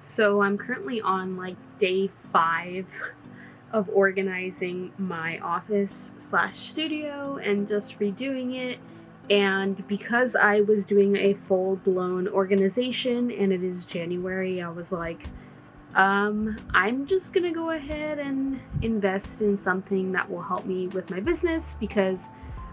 So I'm currently on like day 5 of organizing my office slash studio and just redoing it. And because I was doing a full-blown organization and it is January, I was like, I'm just gonna go ahead and invest in something that will help me with my business, because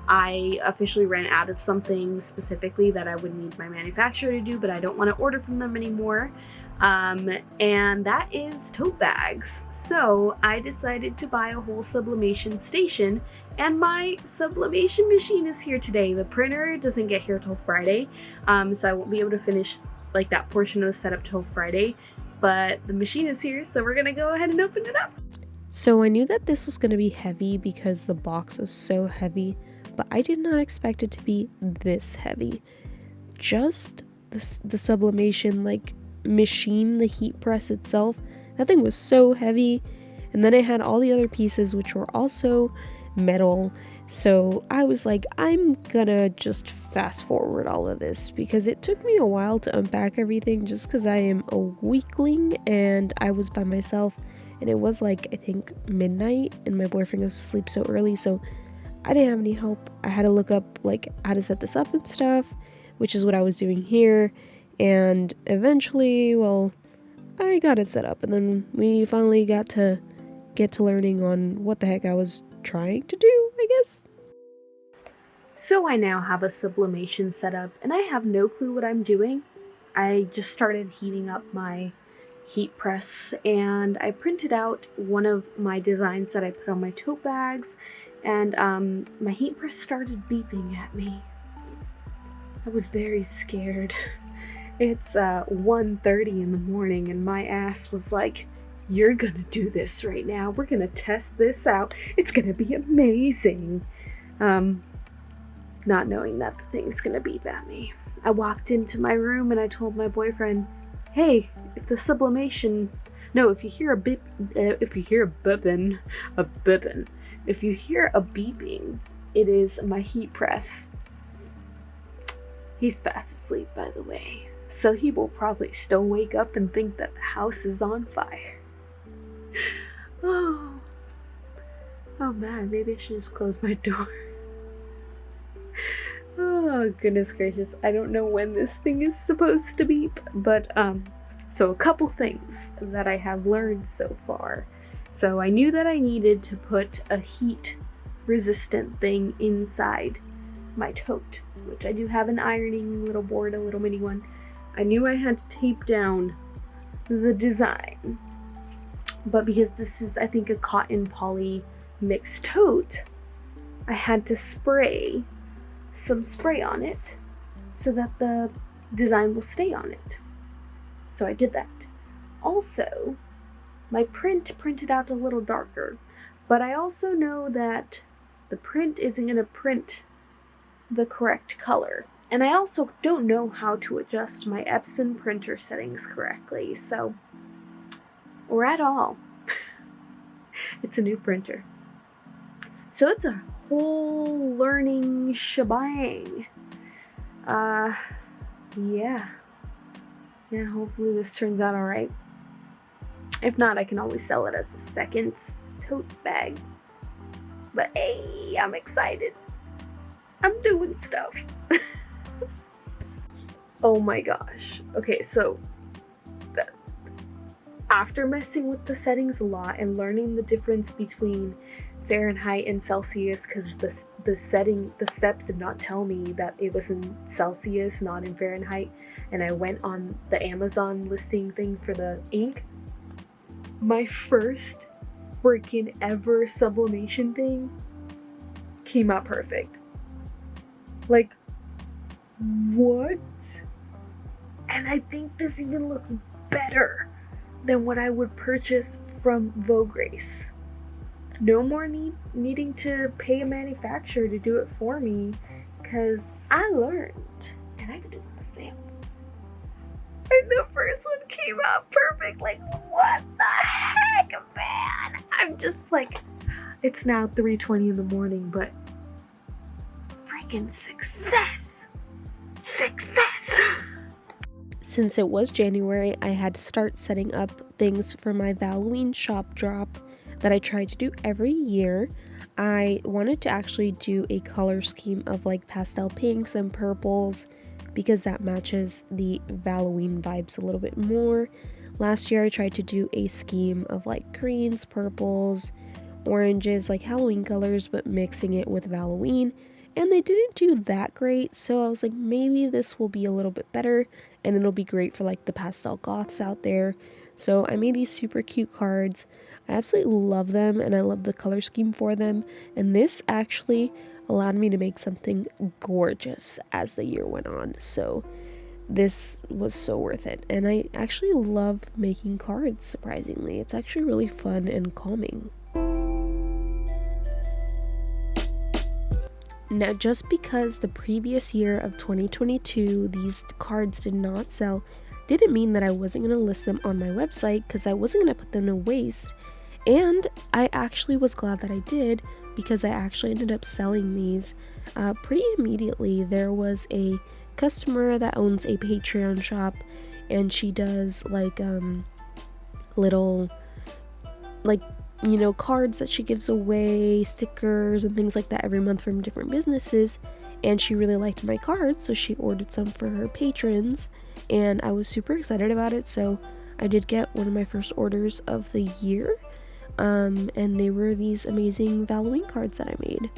I officially ran out of something specifically that I would need my manufacturer to do, but I don't want to order from them anymore. And that is tote bags. So I decided to buy a whole sublimation station, and my sublimation machine is here today. The printer doesn't get here till Friday, so I won't be able to finish like that portion of the setup till Friday, but the machine is here, so we're gonna go ahead and open it up. So I knew that this was gonna be heavy because the box was so heavy, but I did not expect it to be this heavy. Just the sublimation machine, the heat press itself, that thing was so heavy. And then it had all the other pieces which were also metal. So I was like, I'm gonna just fast forward all of this because it took me a while to unpack everything, just because I am a weakling and I was by myself, and it was I think midnight, and my boyfriend goes to sleep so early, so I didn't have any help. I had to look up how to set this up and stuff, which is what I was doing here. And eventually, I got it set up, and then we finally got to learning on what the heck I was trying to do, I guess. So I now have a sublimation set up, and I have no clue what I'm doing. I just started heating up my heat press, and I printed out one of my designs that I put on my tote bags, and my heat press started beeping at me. I was very scared. It's 1:30 in the morning, and my ass was like, you're gonna do this right now. We're gonna test this out. It's gonna be amazing. Not knowing that the thing's gonna beep at me. I walked into my room and I told my boyfriend, hey, if the sublimation... No, if you hear a beep... if you hear a bippin'... If you hear a beeping, it is my heat press. He's fast asleep, by the way, so he will probably still wake up and think that the house is on fire. Oh man, maybe I should just close my door. Oh, goodness gracious. I don't know when this thing is supposed to beep, but, so a couple things that I have learned so far. So I knew that I needed to put a heat-resistant thing inside my tote, which I do have an ironing little board, a little mini one. I knew I had to tape down the design, but because this is, I think, a cotton poly mixed tote, I had to spray some spray on it so that the design will stay on it. So I did that. Also, my print printed out a little darker, but I also know that the print isn't going to print the correct color. And I also don't know how to adjust my Epson printer settings correctly, so, or at all. It's a new printer. So it's a whole learning shebang. Yeah, hopefully this turns out alright. If not, I can always sell it as a second tote bag. But hey, I'm excited. I'm doing stuff. Oh my gosh. Okay, so after messing with the settings a lot and learning the difference between Fahrenheit and Celsius, because the steps did not tell me that it was in Celsius, not in Fahrenheit, and I went on the Amazon listing thing for the ink, my first freaking ever sublimation thing came out perfect. Like, what? And I think this even looks better than what I would purchase from Vograce. No more needing to pay a manufacturer to do it for me, because I learned, and I could do the same. And the first one came out perfect. Like, what the heck, man? I'm just like, it's now 3:20 in the morning, but freaking success! since it was January, I had to start setting up things for my Halloween shop drop that I try to do every year. I wanted to actually do a color scheme of like pastel pinks and purples because that matches the Halloween vibes a little bit more. Last year I tried to do a scheme of like greens, purples, oranges, like Halloween colors, but mixing it with Halloween, and they didn't do that great, so I was like, maybe this will be a little bit better and it'll be great for like the pastel goths out there. So I made these super cute cards. I absolutely love them and I love the color scheme for them, and this actually allowed me to make something gorgeous as the year went on. So this was so worth it, and I actually love making cards, surprisingly. It's actually really fun and calming. Now, just because the previous year of 2022 these cards did not sell didn't mean that I wasn't going to list them on my website, because I wasn't going to put them to waste. And I actually was glad that I did, because I actually ended up selling these pretty immediately. There was a customer that owns a Patreon shop, and she does like little like, you know, cards that she gives away, stickers and things like that every month from different businesses, and she really liked my cards, so she ordered some for her patrons, and I was super excited about it. So I did get one of my first orders of the year, and they were these amazing Halloween cards that I made.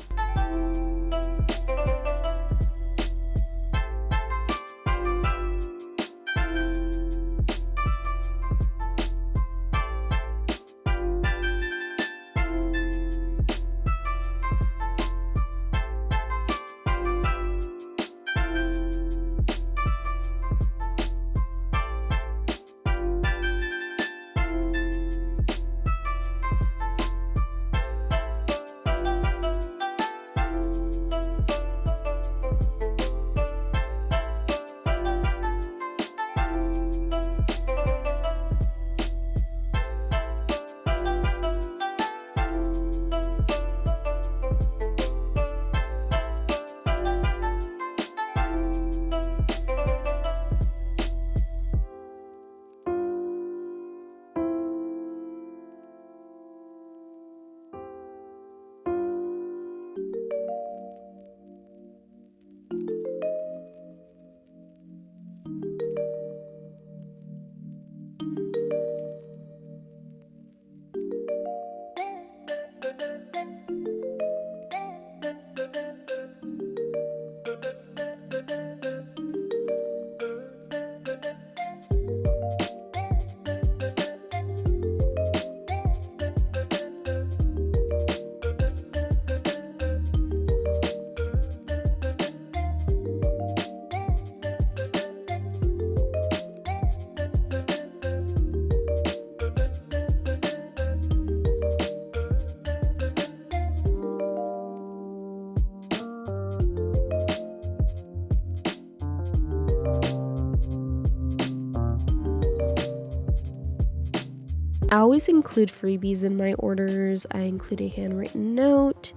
I always include freebies in my orders. I include a handwritten note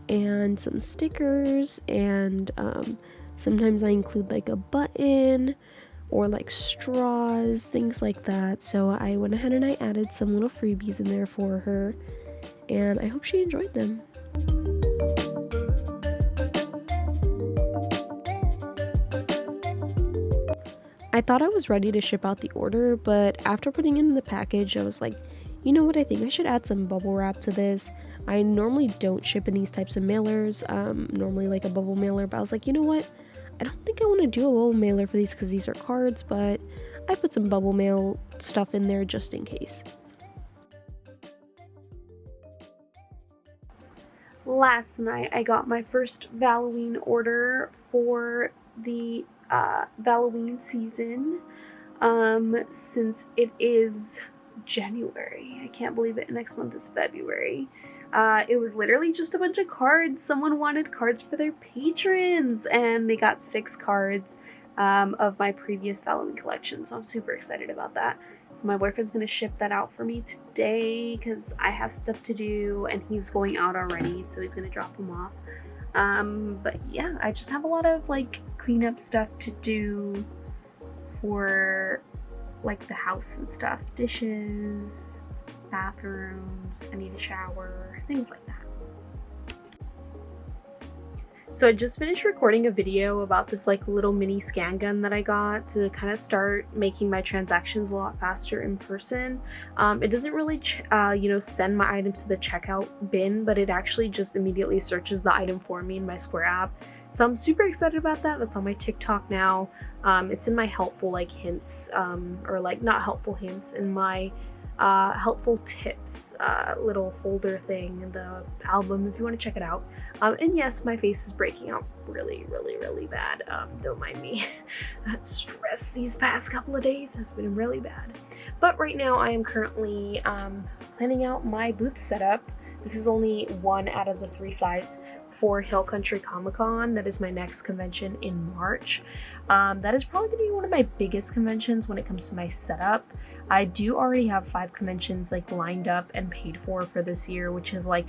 and some stickers, and sometimes I include like a button or like straws, things like that. So I went ahead and I added some little freebies in there for her, and I hope she enjoyed them. I thought I was ready to ship out the order, but after putting it in the package, I was like, you know what, I think I should add some bubble wrap to this. I normally don't ship in these types of mailers, normally like a bubble mailer, but I was like, you know what, I don't think I want to do a bubble mailer for these because these are cards, but I put some bubble mail stuff in there just in case. Last night I got my first Halloween order for the Halloween season, since it is January. I can't believe it. Next month is February. It was literally just a bunch of cards. Someone wanted cards for their patrons, and they got 6 cards of my previous Halloween collection, so I'm super excited about that. So my boyfriend's gonna ship that out for me today because I have stuff to do, and he's going out already, so he's gonna drop them off. But yeah, I just have a lot of like cleanup stuff to do for like the house and stuff. Dishes, bathrooms, I need a shower, things like that. So I just finished recording a video about this like little mini scan gun that I got to kind of start making my transactions a lot faster in person. It doesn't really send my items to the checkout bin, but it actually just immediately searches the item for me in my Square app. So I'm super excited about that. That's on my TikTok now. It's in my helpful like hints, or like not helpful hints, in my helpful tips little folder thing in the album if you want to check it out. And yes, my face is breaking out really bad. Don't mind me. Stress these past couple of days has been really bad. But right now I am currently planning out my booth setup. This is only one out of the 3 sites for Hill Country Comic Con. That is my next convention in March. That is probably going to be one of my biggest conventions when it comes to my setup. I do already have 5 conventions like lined up and paid for this year, which is like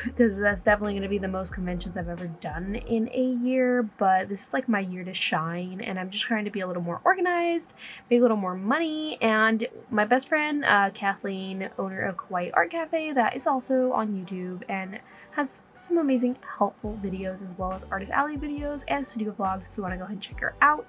because that's definitely going to be the most conventions I've ever done in a year, but this is like my year to shine, and I'm just trying to be a little more organized, make a little more money. And my best friend Kathleen, owner of Kawaii Art Cafe, that is also on YouTube and has some amazing helpful videos, as well as Artist Alley videos and studio vlogs if you want to go ahead and check her out.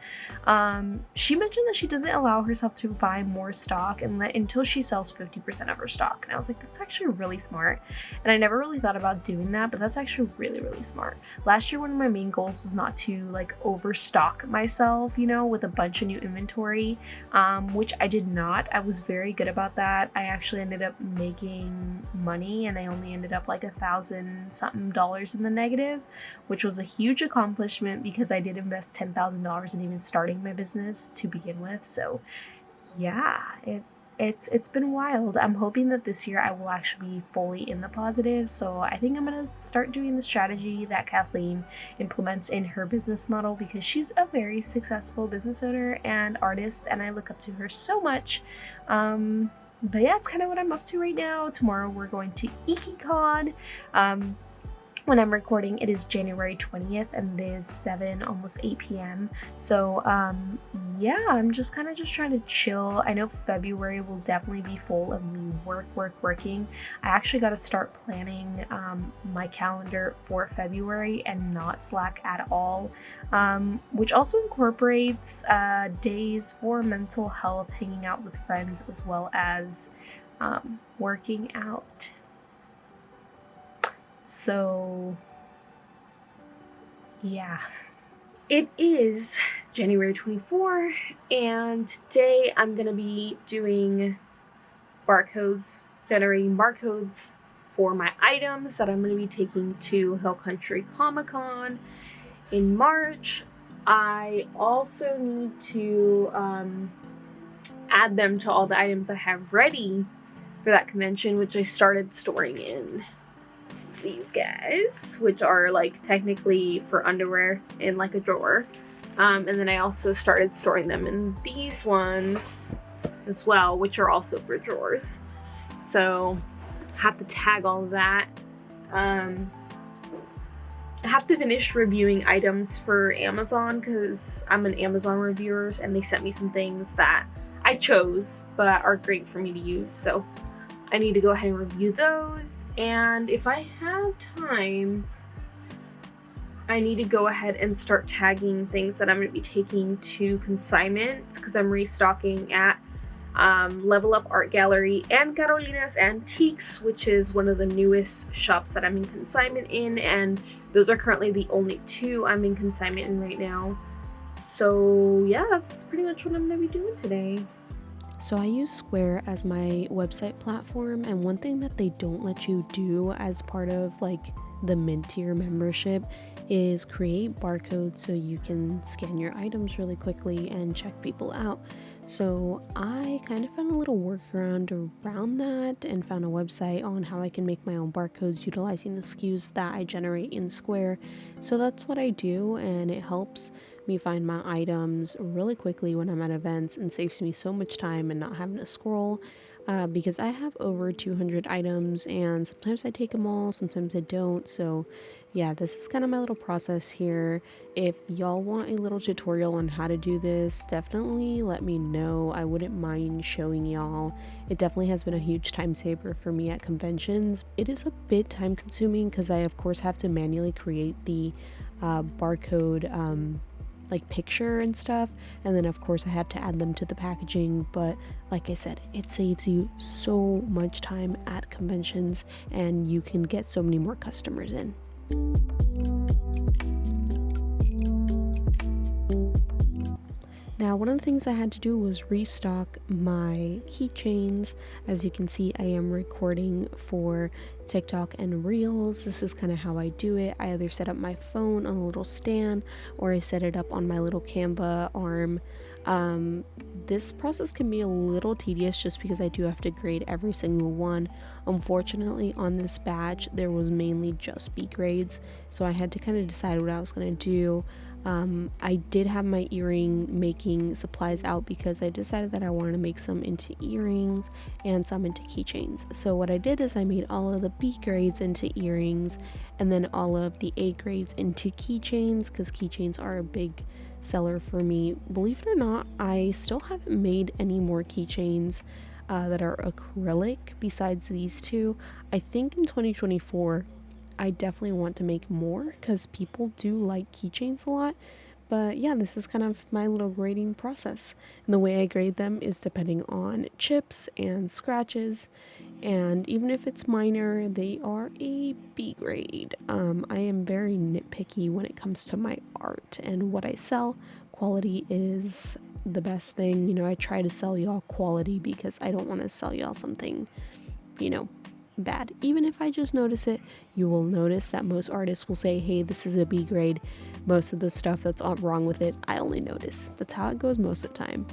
She mentioned that she doesn't allow herself to buy more stock until she sells 50% of her stock, and I was like, that's actually really smart, and I never really thought about doing that, but that's actually really smart. Last year, one of my main goals was not to like overstock myself, with a bunch of new inventory, which I did not. I was very good about that. I actually ended up making money, and I only ended up like $1,000 something in the negative, which was a huge accomplishment because I did invest $10,000 in even starting my business to begin with. So yeah, it's been wild. I'm hoping that this year I will actually be fully in the positive. So I think I'm gonna start doing the strategy that Kathleen implements in her business model, because she's a very successful business owner and artist, and I look up to her so much. But yeah, it's kind of what I'm up to right now. Tomorrow we're going to IkiCon. When I'm recording, it is January 20th, and it is 7, almost 8 p.m. So yeah, I'm just trying to chill. I know February will definitely be full of me working. I actually got to start planning my calendar for February and not slack at all, which also incorporates days for mental health, hanging out with friends, as well as working out. So yeah, it is January 24, and today I'm gonna be doing generating barcodes for my items that I'm gonna be taking to Hill Country Comic Con in March. I also need to add them to all the items I have ready for that convention, which I started storing in these guys, which are like technically for underwear in like a drawer, and then I also started storing them in these ones as well, which are also for drawers. So I have to tag all of that. I have to finish reviewing items for Amazon because I'm an Amazon reviewer, and they sent me some things that I chose but are great for me to use, so I need to go ahead and review those. And if I have time, I need to go ahead and start tagging things that I'm going to be taking to consignment, because I'm restocking at Level Up Art Gallery and Carolina's Antiques, which is one of the newest shops that I'm in consignment in, and those are currently the only 2 I'm in consignment in right now. So yeah, that's pretty much what I'm going to be doing today. So I use Square as my website platform, and one thing that they don't let you do as part of like the mid-tier membership is create barcodes so you can scan your items really quickly and check people out. So I kind of found a little workaround around that and found a website on how I can make my own barcodes utilizing the SKUs that I generate in Square. So that's what I do, and it helps me find my items really quickly when I'm at events and saves me so much time and not having to scroll, because I have over 200 items, and sometimes I take them all, sometimes I don't. So yeah, this is kind of my little process here. If y'all want a little tutorial on how to do this, definitely let me know. I wouldn't mind showing y'all. It definitely has been a huge time saver for me at conventions. It is a bit time consuming because I of course have to manually create the barcode like picture and stuff, and then of course I have to add them to the packaging, but like I said, it saves you so much time at conventions and you can get so many more customers in. Now, one of the things I had to do was restock my keychains. As you can see, I am recording for TikTok and Reels. This is kind of how I do it. I either set up my phone on a little stand or I set it up on my little Canva arm. This process can be a little tedious just because I do have to grade every single one. Unfortunately, on this batch, there was mainly just B grades, so I had to kind of decide what I was going to do. I did have my earring making supplies out because I decided that I wanted to make some into earrings and some into keychains. So what I did is I made all of the B grades into earrings and then all of the A grades into keychains, because keychains are a big seller for me. Believe it or not, I still haven't made any more keychains that are acrylic besides these two. I think in 2024 I definitely want to make more because people do like keychains a lot. But yeah, this is kind of my little grading process. And the way I grade them is depending on chips and scratches. And even if it's minor, they are a B grade. I am very nitpicky when it comes to my art and what I sell. Quality is the best thing. You know, I try to sell y'all quality because I don't want to sell y'all something, you know, bad. Even if I just notice it, you will notice that most artists will say, hey, this is a B grade. Most of the stuff that's wrong with it, I only notice. That's how it goes most of the time.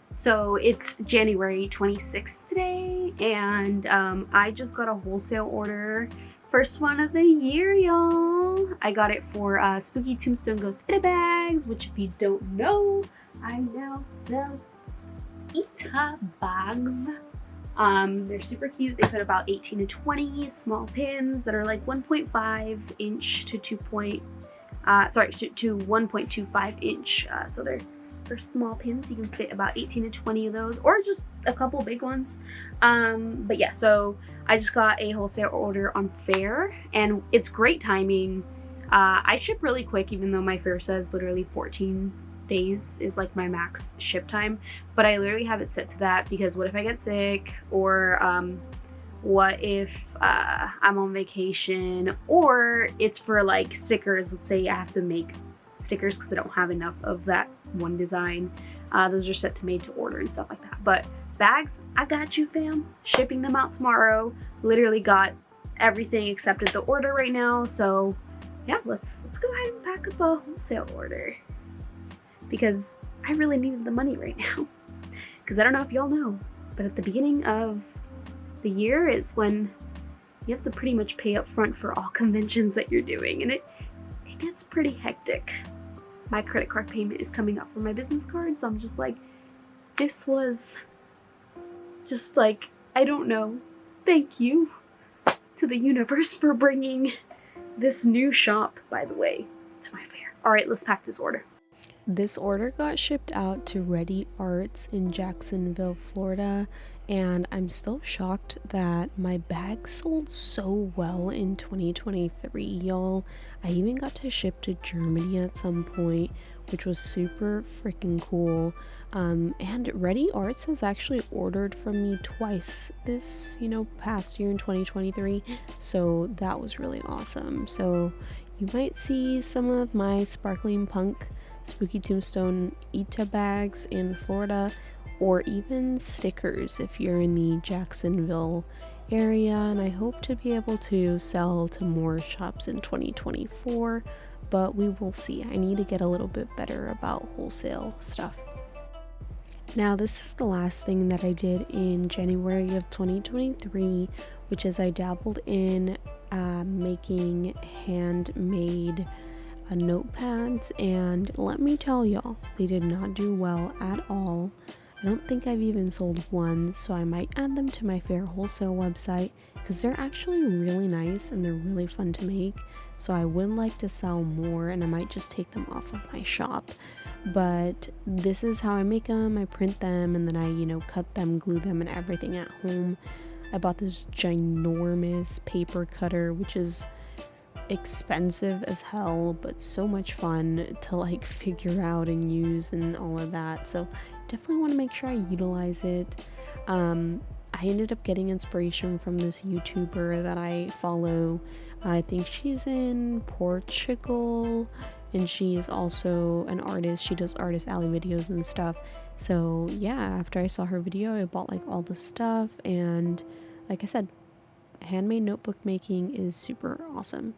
So it's January 26th today, and I just got a wholesale order. First one of the year, y'all. I got it for Spooky Tombstone Ghost Ita bags, which if you don't know, I now sell Ita bags. They're super cute. They fit about 18 to 20 small pins that are like 1.5 inch to 1.25 inch. So they're small pins. You can fit about 18 to 20 of those, or just a couple big ones. But yeah, so I just got a wholesale order on Fair, and it's great timing. I ship really quick, even though my Fair says literally 14 days is like my max ship time, but I literally have it set to that because what if I get sick, or what if I'm on vacation, or it's for like stickers. Let's say I have to make stickers because I don't have enough of that one design. Those are set to made to order and stuff like that. But bags, I got you, fam. Shipping them out tomorrow. Literally got everything accepted the order right now. So yeah, let's go ahead and pack up a wholesale order, because I really needed the money right now. Because I don't know if y'all know, but at the beginning of the year is when you have to pretty much pay up front for all conventions that you're doing, and it gets pretty hectic. My credit card payment is coming up for my business card, so I'm just like, this was just like, I don't know, thank you to the universe for bringing this new shop, by the way, to my fair. All right, let's pack this order. This order got shipped out to Ready Arts in Jacksonville, Florida, and I'm still shocked that my bag sold so well in 2023, y'all. I even got to ship to Germany at some point, which was super freaking cool. And Ready Arts has actually ordered from me twice this, past year in 2023, so that was really awesome. So you might see some of my Sparkling Punk Spooky Tombstone Ita bags in Florida, or even stickers if you're in the Jacksonville area, and I hope to be able to sell to more shops in 2024, but we will see. I need to get a little bit better about wholesale stuff. Now, this is the last thing that I did in January of 2023, which is I dabbled in making handmade notepads, and let me tell y'all, they did not do well at all. I don't think I've even sold one, so I might add them to my fair wholesale website because they're actually really nice and they're really fun to make. So I would like to sell more, and I might just take them off of my shop. But this is how I make them. I print them and then I, cut them, glue them, and everything at home. I bought this ginormous paper cutter, which is expensive as hell, but so much fun to like figure out and use and all of that. So definitely want to make sure I utilize it. I ended up getting inspiration from this YouTuber that I follow. I think she's in Portugal, and she is also an artist. She does Artist Alley videos and stuff. So yeah, after I saw her video, I bought like all the stuff, and like I said, handmade notebook making is super awesome.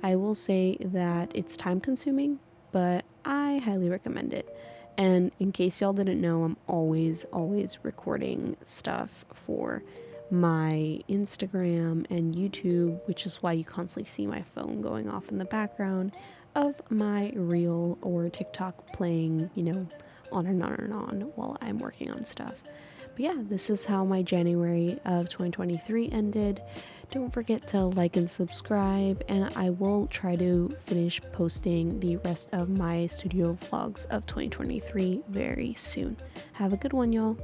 I will say that it's time consuming, but I highly recommend it. And in case y'all didn't know, I'm always recording stuff for my Instagram and YouTube, which is why you constantly see my phone going off in the background of my reel or TikTok playing, on and on and on while I'm working on stuff. But yeah, this is how my January of 2023 ended. Don't forget to like and subscribe, and I will try to finish posting the rest of my studio vlogs of 2023 very soon. Have a good one, y'all.